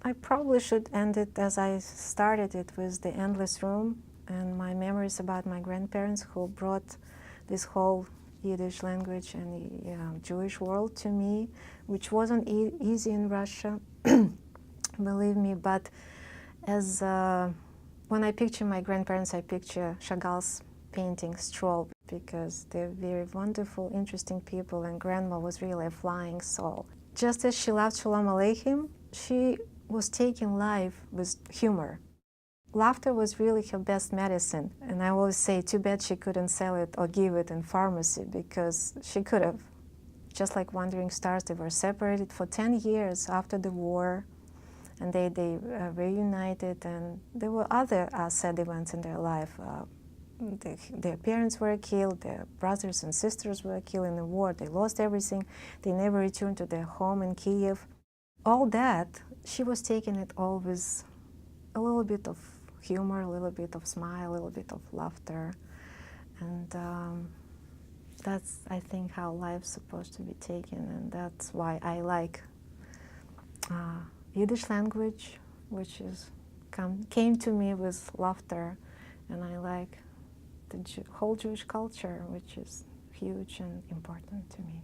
I probably should end it as I started it, with the endless room and my memories about my grandparents who brought this whole Yiddish language and Jewish world to me, which wasn't easy in Russia, believe me. But as when I picture my grandparents, I picture Chagall's painting Stroll, because they're very wonderful, interesting people, and Grandma was really a flying soul. Just as she loved Shalom Aleichem, she was taking life with humor. Laughter was really her best medicine, and I always say, too bad she couldn't sell it or give it in pharmacy, because she could have. Just like Wandering Stars, they were separated for 10 years after the war, and they reunited, and there were other sad events in their life. Their parents were killed, their brothers and sisters were killed in the war, they lost everything, they never returned to their home in Kiev. All that, she was taking it all with a little bit of humor, a little bit of smile, a little bit of laughter. And that's, I think, how life's supposed to be taken, and that's why I like Yiddish language, which came to me with laughter, and I like the whole Jewish culture, which is huge and important to me.